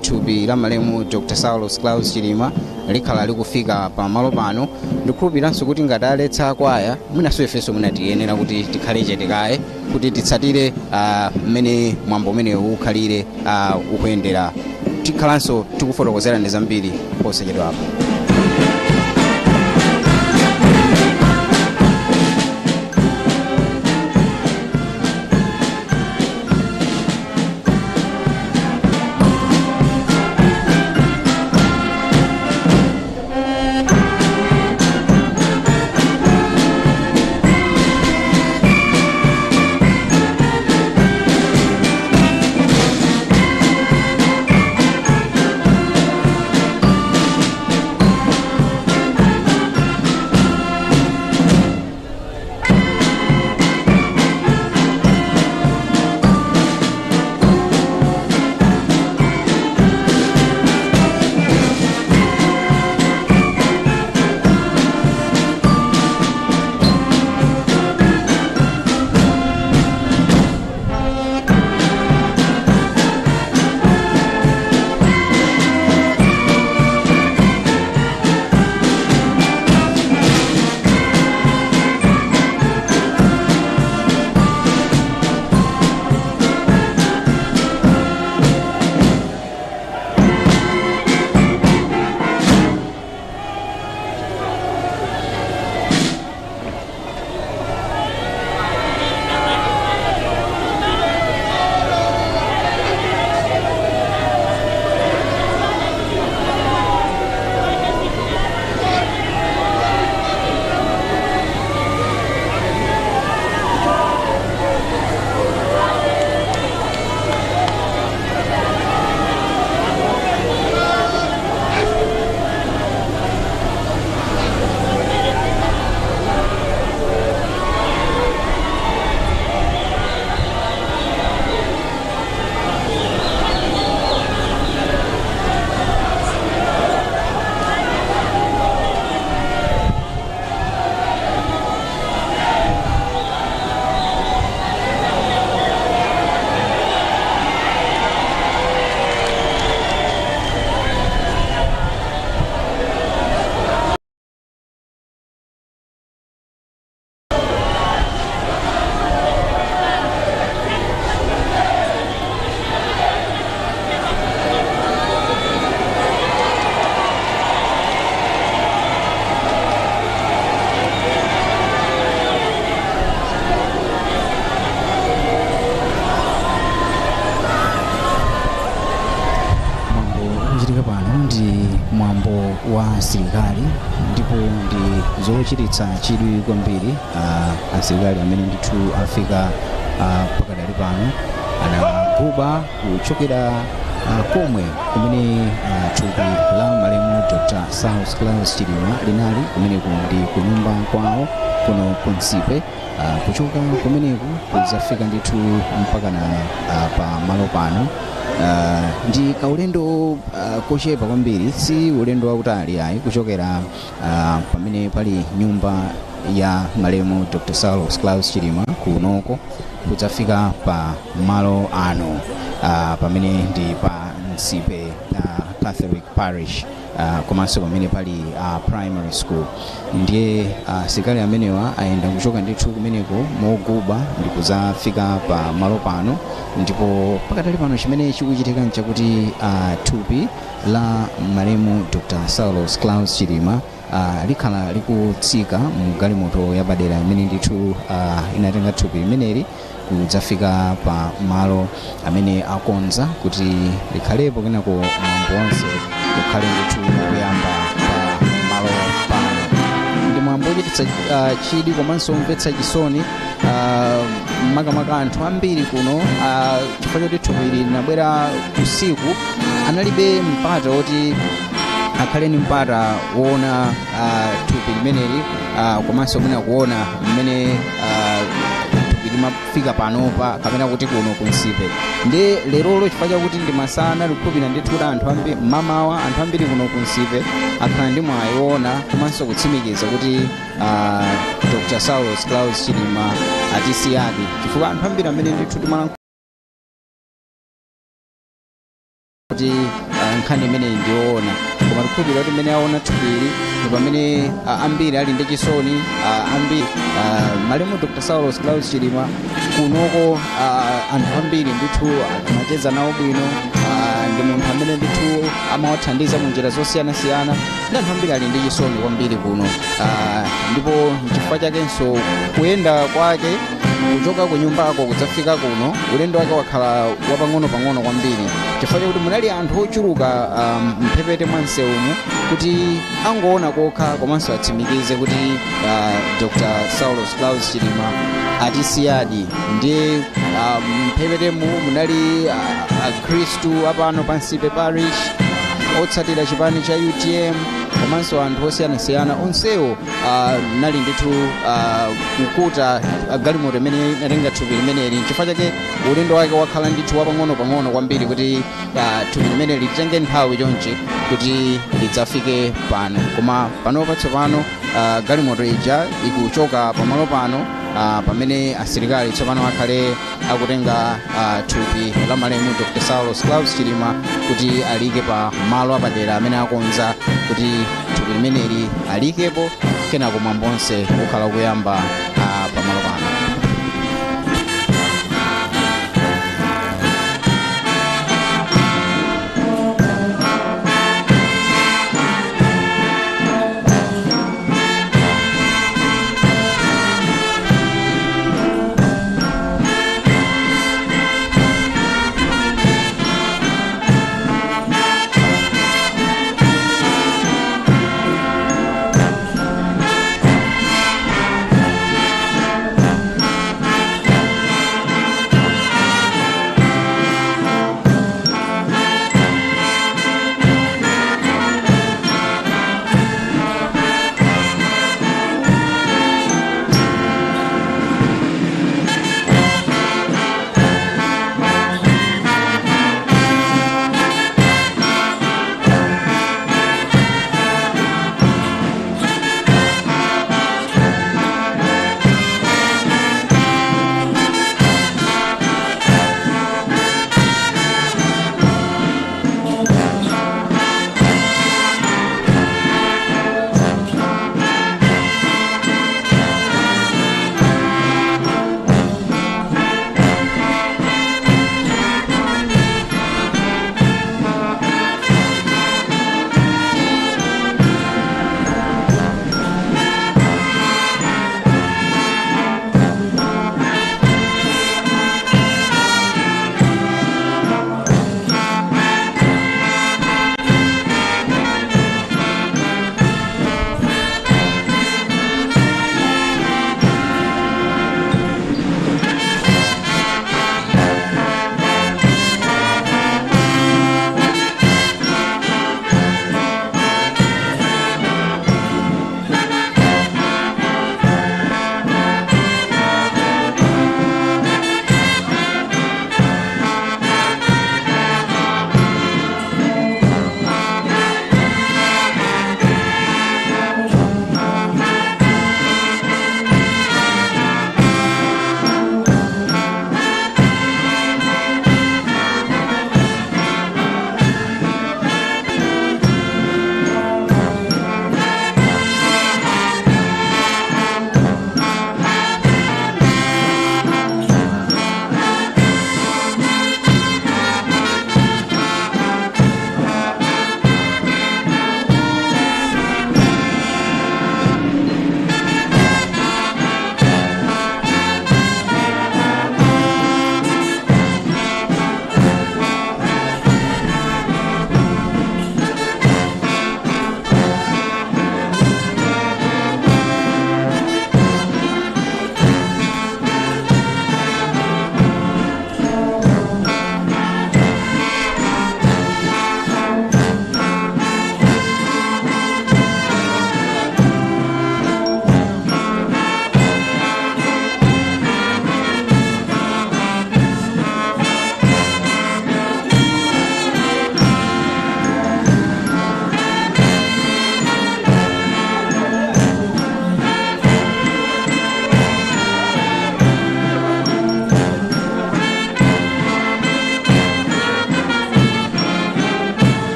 thupi la malemu Dr. Saulos Claus Chilima likhala likufika pa malo pano. Ndikukhulupiranso kuti ngati aletsa akwaya mwinanso ifenso munatiyenera kuti tikhale chetekaye kuti titsatire mmene mwambo umenewu ukhalire ukuyendera. Tikhalanso tikufotokozera ndi zambiri posachedwapo. Mwambo wa serikali ndipo ndi zochiritsa chidwi kwambiri. Asilikali amene ndithu afika pakadali pano anaguba kuchokera komwe kumene thupi la malemu Dr. Saulos Claus Chilima linali kumene ndi kunyumba kwawo kuno kunsipe. Kuchoka kumeneku kuzafika ndithu mpaka na pa malo pano. Ndi kaulendo kochepa kwambiri, si ulendo wautali ayi, kuchokera pamene pali nyumba ya malemu Dr. Saulos Claus Chilima kunoko kuzafika pa malo ano pamene ndi pa Nsipe Catholic Parish, komanso pamene pali primary school. Ndiye asilikali amenewa ayenda kuchoka ndithu kumeneko moguba ndi kuzafika pa malo pano. Ndipo pakadali pano chimene chikuchitika nchakuti thupi la malemu Dr. Saulos Claus Chilima likhala likutsika mu galimoto yapadera imene ndithu inatenga thupi limeneli kudzafika pa malo amene akonza kuti likhalepo kenako mwambo wonse ukhale ndithu kuyamba pa malo pano. Ndi mwambo wochititsa chidwi komanso omvetsa chisoni. Makamaka anthu ambiri kuno chifukwa choti thupi linabwera usiku analibe mpata woti akhale ni mpata woona thupi limeneli komanso mwina kuona mmene thupi limafika panopa kapena kuti kuno kunsipe. Ndi lerolo chifukwa chakuti ndi masana likupita ndithu kuti anthu ambiri mamawa anthu ambiri kuno kunsipe akhala ndi mwayi woona komanso kutsimikiza kuti Dr. Saulos Claus Chilima atisiyadi, chifukwa anthu ambiri amene ndithu kuti nkhani imene ndiyoona, koma tikukhulupirira kuti imene aona thupili ndi pamene ambiri ali ndi chisoni, ambiri malemu Dr. Saulos Claus Chilima kunoko anthu ambiri ndithu amacheza nawo bwino, ndi munthu amene ndithu amawathandiza mu njira zosiyanasiyana, ndi anthu ambiri ali ndi chisoni kwambiri kuno, ndipo n'chifukwa chakenso kuyenda kwake kuchoka ku nyumbako kudzafika kuno ulendo wake wakhala wapang'ono-pang'ono kwambiri, chifukwa chakuti munali anthu ochuluka mphepete mwa msewumu kuti angoona kokha komanso atsimikize kuti Dr. Saulos Claus Chilima atisiyadi. Ndiye mphepetemu munali akhristu apano pansipe parish otsatira chipani cha UTM komanso anthu osiyanasiyana onsewo nali ndithu kukuta galimoto imene inatenga thupi limeneli, chifukwa chake ulendo wake wakhala ndithu wapang'ono-pang'ono kwambiri kuti thupi limeneli litenge nthawi chonchi kuti lidzafike pano. Koma panopa tsopano galimoto ija ikuchoka pamalo pano pamene asilikali tsopano akhale akutenga thupi la malemu Dr. Saulos Claus Chilima kuti alike pa malo apadera amene akonza kuti thupi limeneli alikepo, kenako mwambo onse ukhala kuyamba pamalo pano.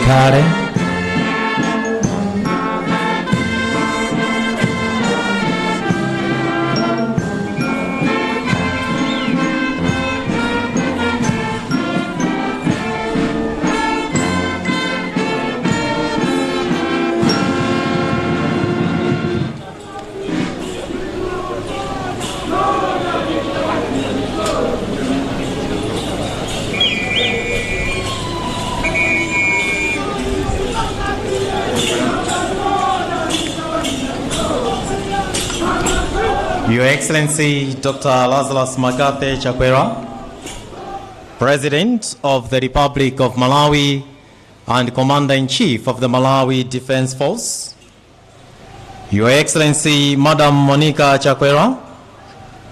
zikhale. Your Excellency Dr. Lazarus Makate Chakwera, President of the Republic of Malawi and Commander-in-Chief of the Malawi Defense Force, Your Excellency Madam Monica Chakwera,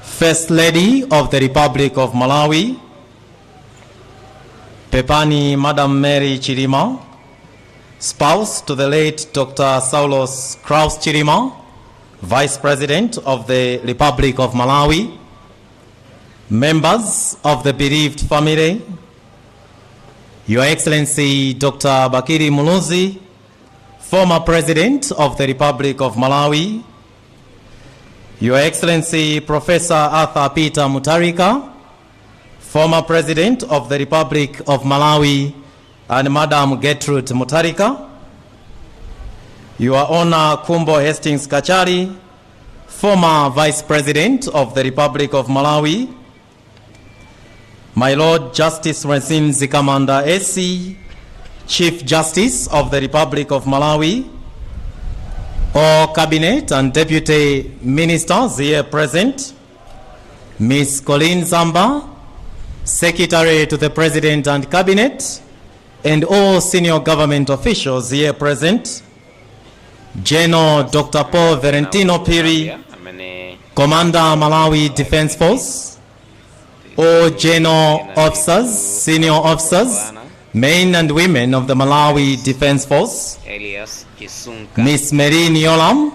First Lady of the Republic of Malawi, Pepani Madam Mary Chilima, spouse to the late Dr. Saulos Kraus Chilima, Vice President of the Republic of Malawi, members of the bereaved family, Your Excellency Dr. Bakiri Muluzi, former President of the Republic of Malawi, Your Excellency Professor Arthur Peter Mutharika, former President of the Republic of Malawi, and Madam Gertrude Mutharika, Your Honor Kumbo Hastings Kachari, former Vice President of the Republic of Malawi, My Lord Justice Razin Zikamanda SC, Chief Justice of the Republic of Malawi, all Cabinet and Deputy Ministers here present, Ms. Colleen Zamba, Secretary to the President and Cabinet, and all senior government officials here present, General Dr. Paul Verentino Piri, Commander Malawi Defense Force, all general officers, senior officers, men and women of the Malawi Defense Force, Ms. Mary Niolam,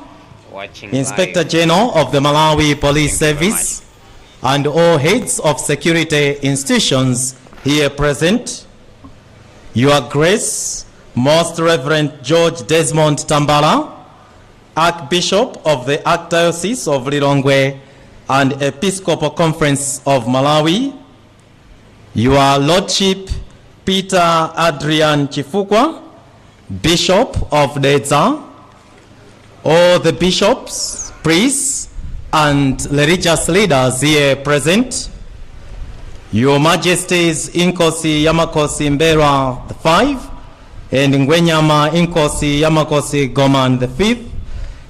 Inspector General of the Malawi Police Service, and all heads of security institutions here present, Your Grace, Most Reverend George Desmond Tambala, Archbishop of the Archdiocese of Lilongwe and Episcopal Conference of Malawi, Your Lordship Peter Adrian Chifukwa, Bishop of Dedza, all the bishops, priests, and religious leaders here present, Your Majesties Inkosi Yamakosi Mbera V, and Ngwenyama Inkosi Yamakosi Goman V,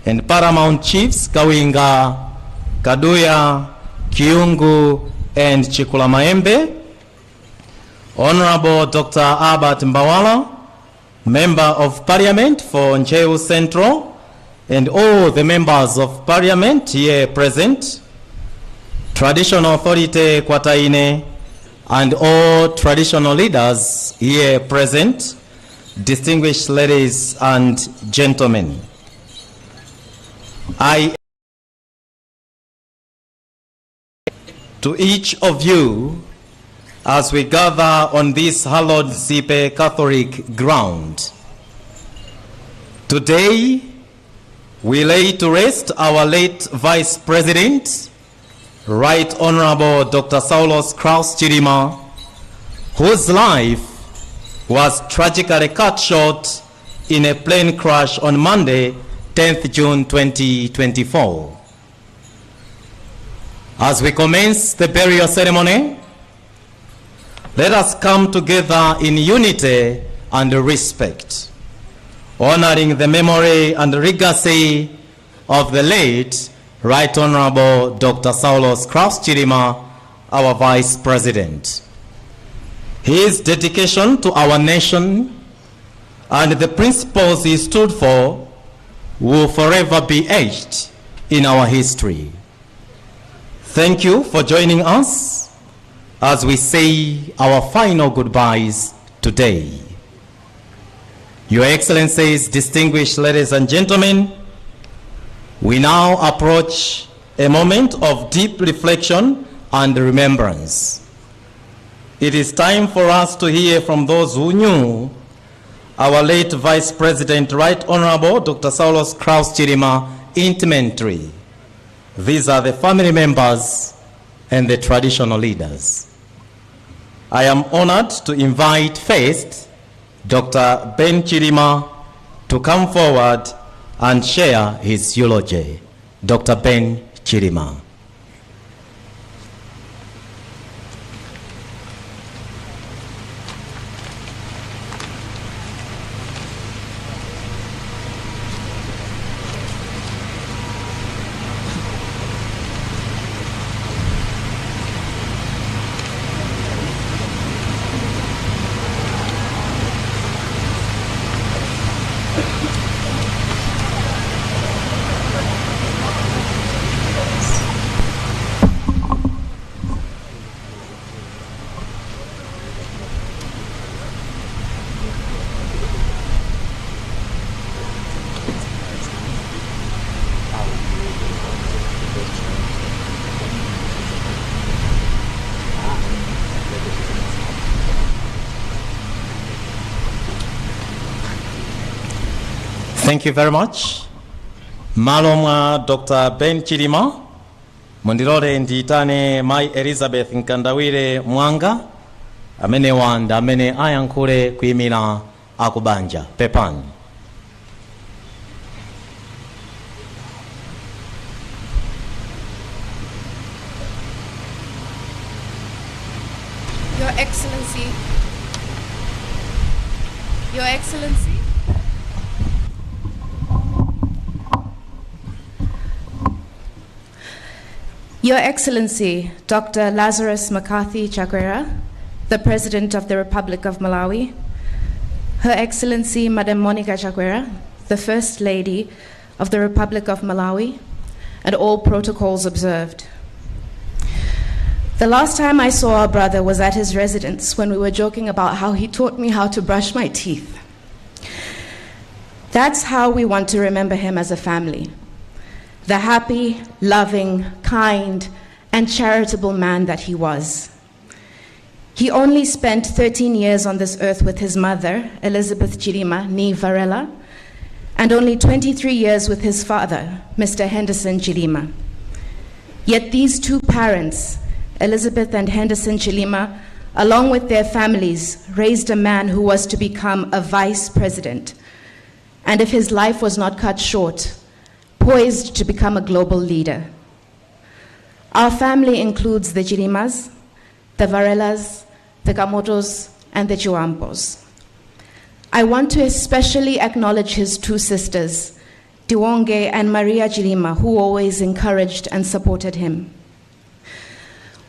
and Paramount Chiefs Kawinga, Kaduya, Kiungu, and Chikulamaembe, Honorable Dr. Albert Mbawala, Member of Parliament for Ntcheu Central, and all the members of Parliament here present, Traditional Authority Kwataine, and all traditional leaders here present, distinguished ladies and gentlemen. To each of you, as we gather on this hallowed Zipe Catholic ground, today we lay to rest our late Vice President, Right Honorable Dr. Saulos Kraus Chilima, whose life was tragically cut short in a plane crash on Monday, 10th June 2024. As we commence the burial ceremony, let us come together in unity and respect, honoring the memory and legacy of the late Right Honorable Dr. Saulos Kraus Chilima, our Vice President. His dedication to our nation and the principles he stood for will forever be etched in our history. Thank you for joining us as we say our final goodbyes today. Your Excellencies, distinguished ladies and gentlemen, we now approach a moment of deep reflection and remembrance. It is time for us to hear from those who knew our late Vice President, Right Honorable Dr. Saulos Kraus Chilima, intimately. These are the family members and the traditional leaders. I am honored to invite first Dr. Ben Chilima to come forward and share his eulogy. Dr. Ben Chilima. Thank you very much. Malomwa Dr. Ben Chilima, Mondilore Nditane Mai Elizabeth Nkandawire Mwanga, amene wanda amene ayankule kuimira akubanja pepani. Your Excellency, Your Excellency, Your Excellency, Dr. Lazarus McCarthy Chakwera, the President of the Republic of Malawi, Her Excellency Madam Monica Chakwera, the First Lady of the Republic of Malawi, and all protocols observed. The last time I saw our brother was at his residence when we were joking about how he taught me how to brush my teeth. That's how we want to remember him as a family. The happy, loving, kind, and charitable man that he was. He only spent 13 years on this earth with his mother, Elizabeth Chilima, nee Varela, and only 23 years with his father, Mr. Henderson Chilima. Yet these two parents, Elizabeth and Henderson Chilima, along with their families, raised a man who was to become a vice president, and if his life was not cut short, poised to become a global leader. Our family includes the Chilimas, the Varelas, the Kamotos, and the Chiwampos. I want to especially acknowledge his two sisters, Diwonge and Maria Chilima, who always encouraged and supported him.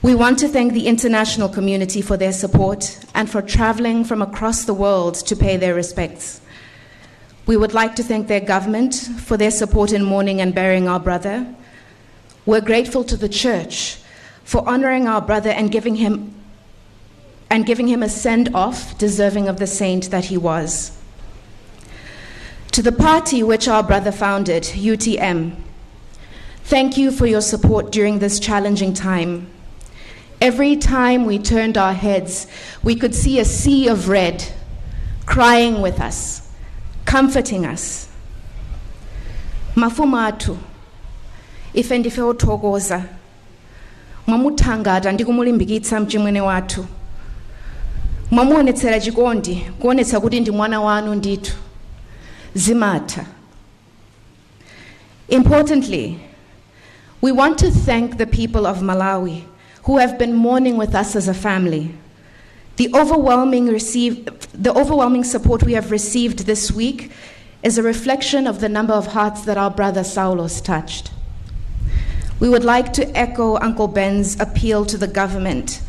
We want to thank the international community for their support and for traveling from across the world to pay their respects. We would like to thank their government for their support in mourning and burying our brother. We're grateful to the church for honoring our brother and giving him a send-off deserving of the saint that he was. To the party which our brother founded, UTM, thank you for your support during this challenging time. Every time we turned our heads, we could see a sea of red crying with us, comforting us. Mafuma atu, ife ndife othokoza, mwamuthangata ndi kumulimbikitsa mchimwene wathu. Mwamuonetsera chikondi, kuonetsa kuti ndi mwana wanu ndithu. Zimatha. Importantly, we want to thank the people of Malawi who have been mourning with us as a family. The overwhelming support we have received this week is a reflection of the number of hearts that our brother Saulos touched. We would like to echo Uncle Ben's appeal to the government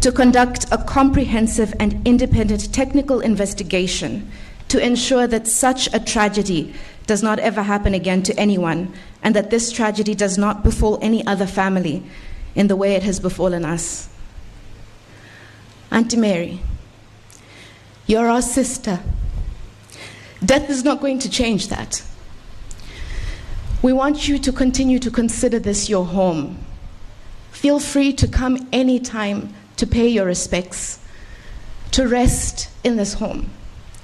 to conduct a comprehensive and independent technical investigation to ensure that such a tragedy does not ever happen again to anyone, and that this tragedy does not befall any other family in the way it has befallen us. Auntie Mary, you're our sister. Death is not going to change that. We want you to continue to consider this your home. Feel free to come anytime to pay your respects, to rest in this home.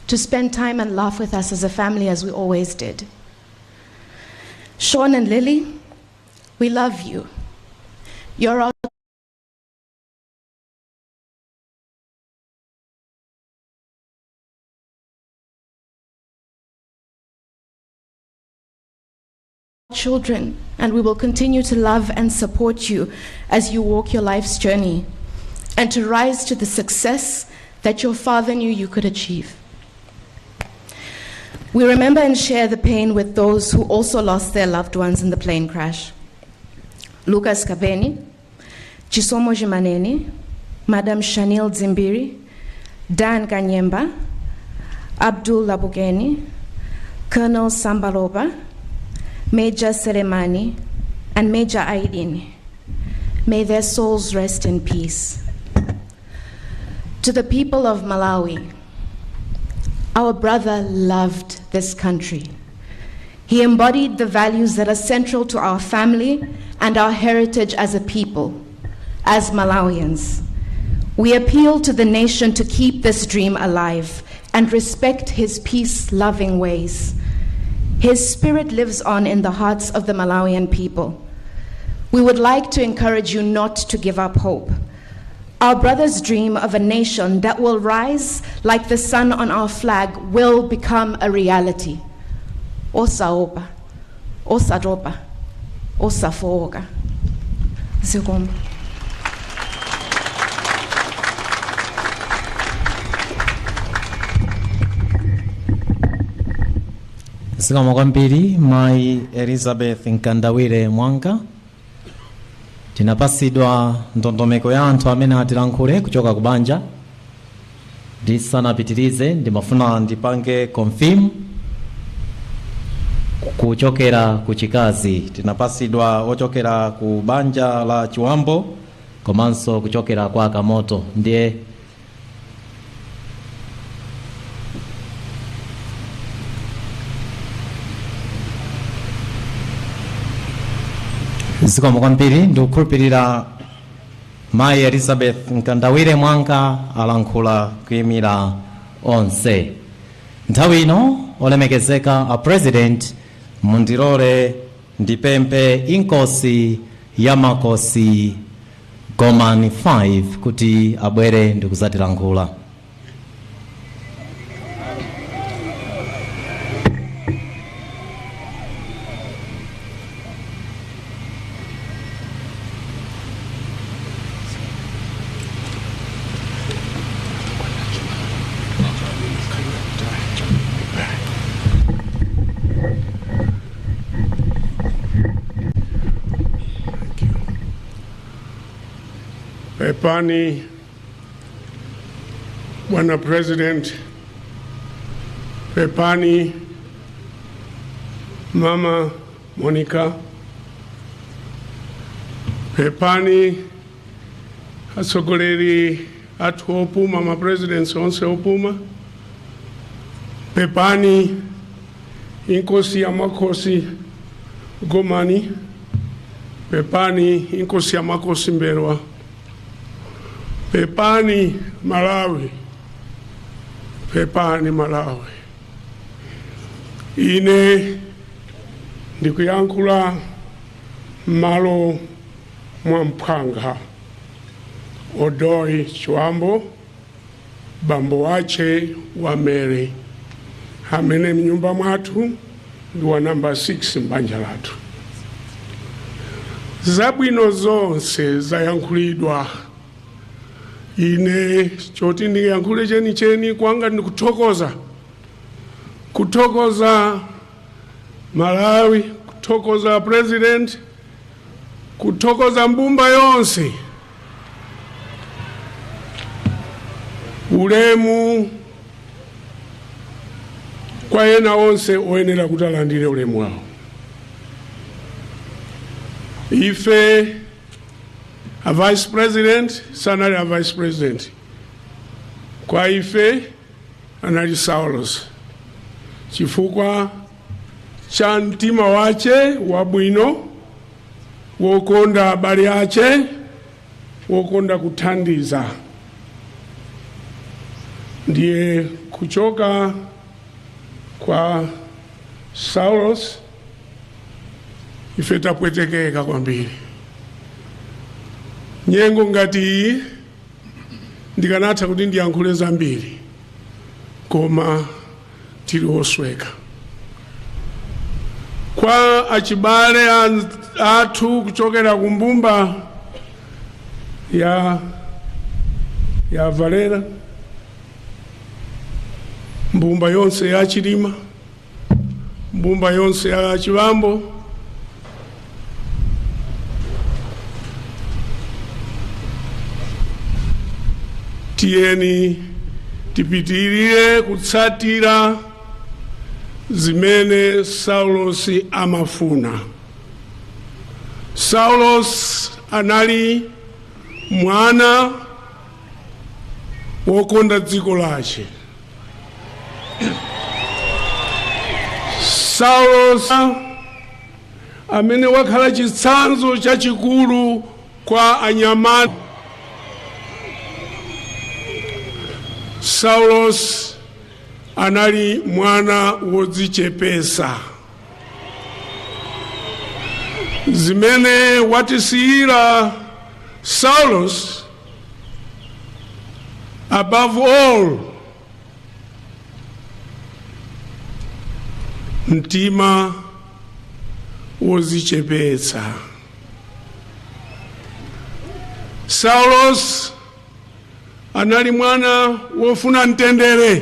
to spend time and laugh with us as a family as we always did. Sean and Lily, we love you. You're our children, and we will continue to love and support you as you walk your life's journey and to rise to the success that your father knew you could achieve. We remember and share the pain with those who also lost their loved ones in the plane crash. Lucas Kabeni, Chisomo Jimaneni, Madam Shanil Zimbiri, Dan Kanyemba, Abdul Labugeni, Colonel Sambaloba, Major Seremani, and Major Aidin. May their souls rest in peace. To the people of Malawi, our brother loved this country. He embodied the values that are central to our family and our heritage as a people, as Malawians. We appeal to the nation to keep this dream alive and respect his peace-loving ways. His spirit lives on in the hearts of the Malawian people. We would like to encourage you not to give up hope. Our brother's dream of a nation that will rise like the sun on our flag will become a reality. Osaopa, osaropa, osafoga. Zikomo. Zikomo kwambiri Mai Elizabeth Nkandawire Mwanga. Tinapasidwa ndondomeko ya anthu amene atilankhule kuchoka kubanja. Ndisanapitirize ndimafuna ndipange confirm kuchokera kuchikazi. Tinapasidwa ochokera ku banja la Chiwambo komanso kuchokera kwa Kamoto. Ndiye zikomo kwambiri ndikukhulupirira Mai Elizabeth Nkandawire Mwanga alankhula kuyimira onse. Nthawi ino olemekezeka a president mundilole ndipemphe inkosi ya makosi Gomani 5 kuti abwere ndikuzatilankhula. Pepani, Bwana President, Pepani, Mama Monica, Pepani, asogoleri atu opuma, Mama President onse opuma, Pepani, inkosi ya makosi Gomani, Pepani, inkosi ya makosi Mberwa, Pepani Malawi, Pepani Malawi. Ine ndikuyankhula malo Mwampanga, Odoi Chiwambo, bambo wache wa Mary, amene mnyumba mwathu ndi wa namba 6 mbanja lathu. Zabwino zonse zayankhulidwa. Ine choti ndiyankhule cheni kwanga ndikuthokoza. Kuthokoza Malawi, kuthokoza president, kuthokoza mbumba yonse. Ulemu kwa yena onse oyenera kutalandire ulemu wao. Ife a vice president, sanali a vice president. Kwa ife anali Saulos. Chifukwa cha mtima wache wabwino, wokonda abale ache, wokonda kuthandiza. ndiye kuchoka kwa Saulos ife tapwetekeka kwambiri. Nyengo ngati iyi ndikanatha kuti ndiyankhule zambiri, koma tili osweka. Kwa achibale athu kuchokera kumbumba ya Valera, mbumba yonse ya Achilima, mbumba yonse ya Chivambo, tiyeni tipitirire kutsatira zimene Saulos amafuna. Saulos anali mwana wokonda dziko lace. Saulos amene wakhala chitsanzo chachikulu kwa anyamata. Saulos anali mwana wodzichepesa. Zimene watisiyira Saulos, above all, mtima wodzichepesa. Saulos anali mwana wofuna mtendere,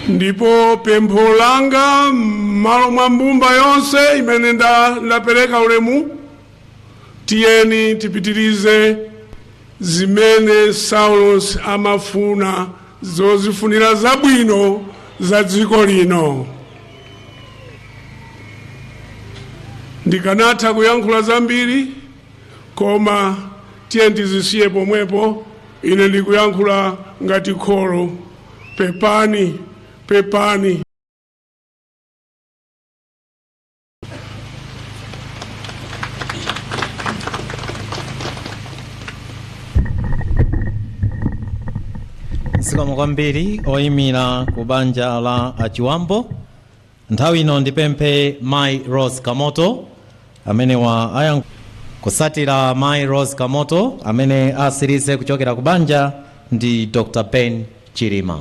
ndipo pempho langa m'malo mwa mbumba yonse imene ndapereka ulemu, tiyeni tipitirize zimene Saulos amafuna, zozifunira zabwino za dziko lino. Ndikanatha kuyankhula zambiri, koma tiyeni tizisiye pomwepo. Ine ndikuyankhula ngati kholo. Pepani, pepani. Zikomo kwambiri oyimira ku banja la Achiwambo. Nthawi ino ndipemphe Mai Rose Kamoto amene kusatira Mai Rose Kamoto amene asirize kuchokera ku banja ndi Dr. Ben Chirima.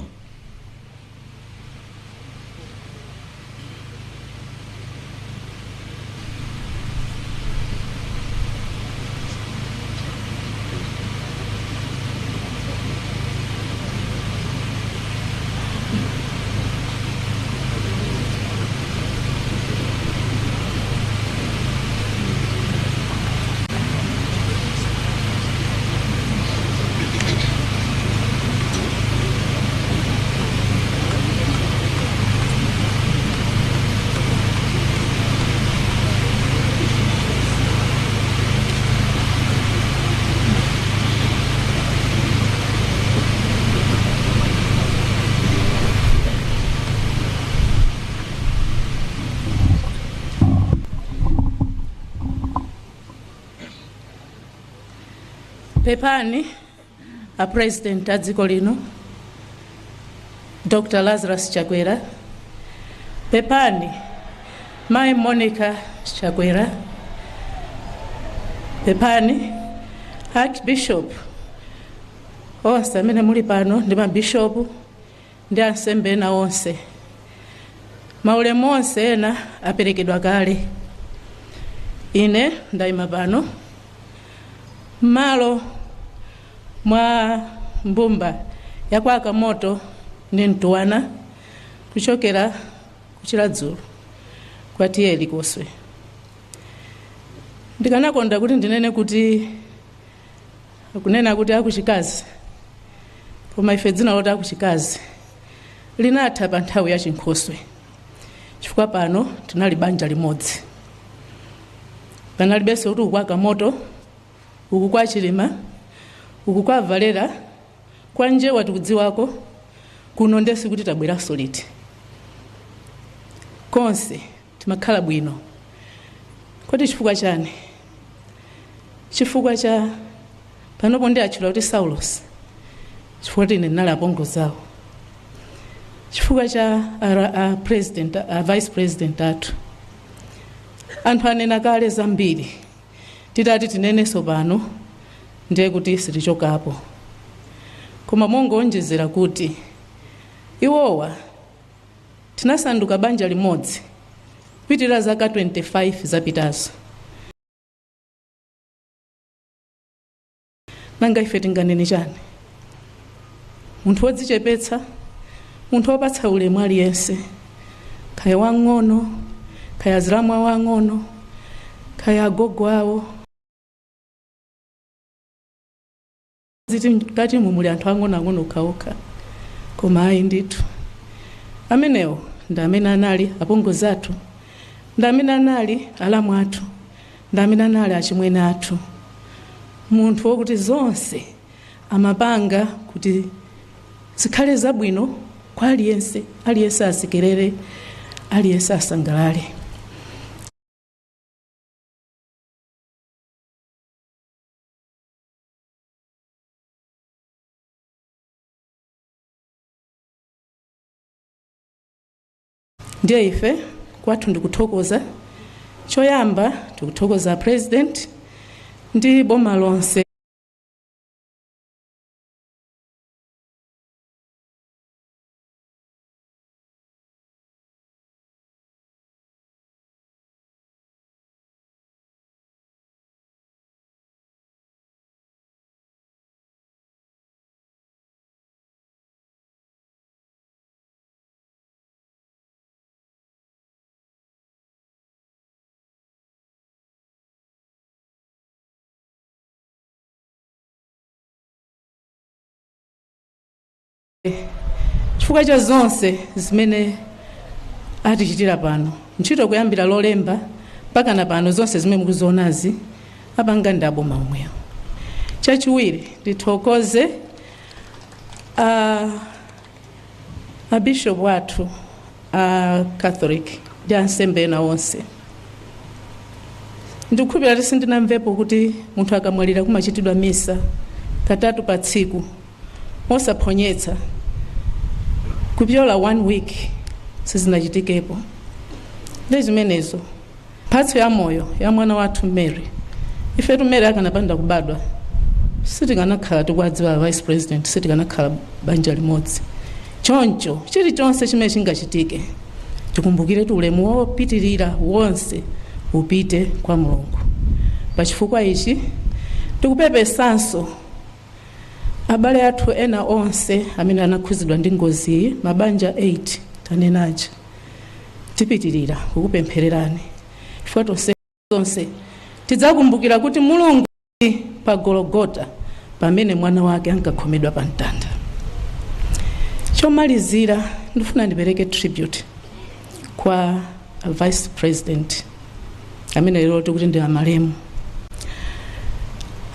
Pepani a President a dziko lino Dr. Lazarus Chakwera. Pepani Mai Monica Chakwera. Pepani Archbishop onse amene muli pano ndi mabishopu ndi ansembe ena onse. Maulemu onse ena aperekedwa kale. Ine ndayima pano malo mwa mbumba ya kwa Kamoto ndi Ntwana kuchokera kuchiladzulu kwa tiyeli koswe. Ndikanakonda kuti ndinene kuti kunena kuti akuchikazi, koma ife dzina loti akuchikazi linatha pa nthawi ya Chinkhoswe, chifukwa pano tinali banja limodzi. Panalibenso kuti uku kwa Kamoto, uku kwa Achilima, uku kwa Valera, kwa Ntcheu tikudziwako, kuno ndesi kuti tabweranso liti. Konse timakhala bwino. Kodi chifukwa chani? Chifukwa cha panopo ndi atchula kuti Saulos chifukwa ine ndinali apongozi awo, chifukwa cha president, vice president athu. Anthu anena kale zambiri, titati tinenenso pano ndiye kuti sitichokapo, koma mongonjezera kuti iwowa tinasanduka banja limodzi kupitirira zaka 25 zapitazo. Nanga ife tinganene chani? Munthu wodzichepetsa, munthu wopatsa ulemu aliyense, kaya wang'ono, kaya azilamu awo ang'ono, kaya agogo awo. Ziti ngati muli anthu ang'ono okhaokha, koma ayi ndithu. Amenewo ndi amene anali apongozi athu, ndi amene anali alamu athu, ndi amene anali achimwene athu. Munthu wokuti zonse amapanga kuti zikhale zabwino kwa aliyense, aliyense asekerere, aliyense asangalale. Ndiye ife kwathu ndikuthokoza, choyamba tikuthokoza president ndi boma lonse. Chifukwa cha zonse zimene atichitira pano, ntchito kuyambira lolemba mpaka na pano zonse zimene mukuzionazi apanga ndi aboma omwewo. Chachiwiri ndithokoze abishop wathu Catholic ndi ansembe ena onse. Ndikukhulupirira kuti sindinamvepo kuti munthu akamwalira kumachitidwa misa katatu pa tsiku mosaphonyetsa kupyola 1 week sizinachitikepo. Ndi zimenezo mphatso ya moyo ya mwana wathu Mary, ifetu Mary akanapanda kubadwa sitikanakhala tikuwadziwa vice president, sitikanakhala banja limodzi. Choncho chilichonse chimene chingachitike tikumbukire kuti ulemu wopitirira wonse upite kwa Mulungu. Pachifukwa ichi tikupepesanso abale athu ena onse amene anakhuzidwa ndi ngozi, mabanja 8 tanenaja, tipitirira kukupemphererani. Chifukwa tonse tidzakumbukira kuti Mulungu pa Golgota pamene mwana wake ankakhomedwa pa mtanda. Chomalizira ndifuna ndipereke tribute kwa vice president amene lero tikuti ndi amalemu.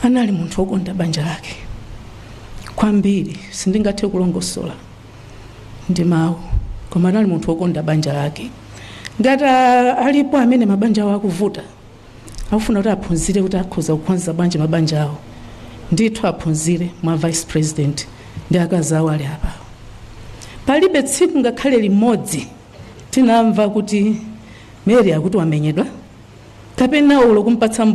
Anali munthu wokonda banja lake kwambiri, sindingathe kulongosola ndi mawu, koma anali munthu wokonda banja lake. Ngati alipo amene mabanja awo akuvuta, akufuna kuti aphunzire kuti akhoza kukonza banja mabanja awo, ndithu aphunzire mwa vice president ndi akazi awo ali apa. Palibe tsiku ngakhale limodzi tinamva kuti Mary akuti wamenyedwa kapena ulo kumpatsa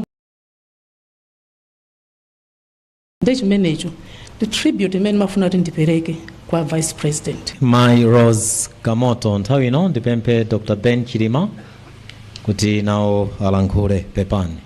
ndi chimenecho. The tribute imene mafuna kuti ndipereke kwa vice president. My Rose Kamoto nthawi ino ndipemphe Dr. Ben Chilima kuti nawo alankhule pepani.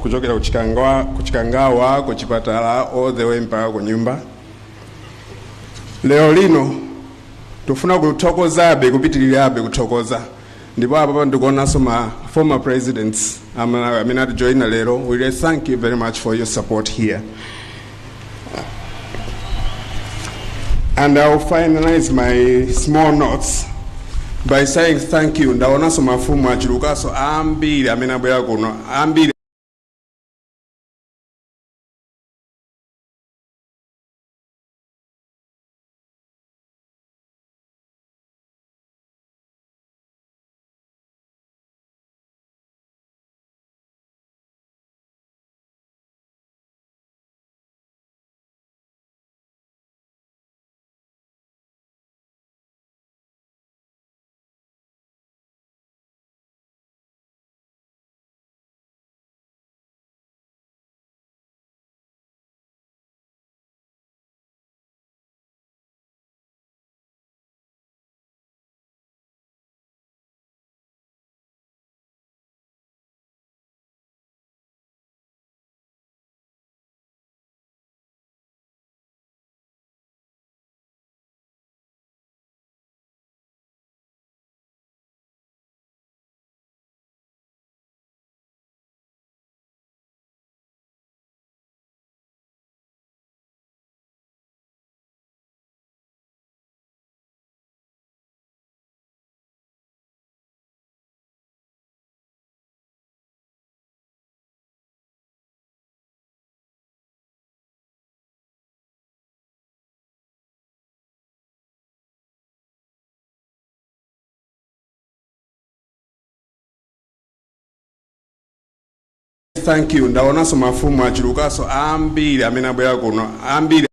kuchokera kuchikangawa kuchipatala all the way mpaka ku nyumba. Leo lino tufuna kuthokozabe kupitirirabe kuthokoza. Ndipo apa ndikuonanso ma former presidents amene atijoyina lero. We really thank you very much for your support here. And I'll finalize my small notes by saying thank you. Ndaonanso mafumu achilukaso ambiri amene abwera kuno ambiri. Thank you. Ndaonanso mafumu achilukaso ambiri amene abwera kuno ambiri.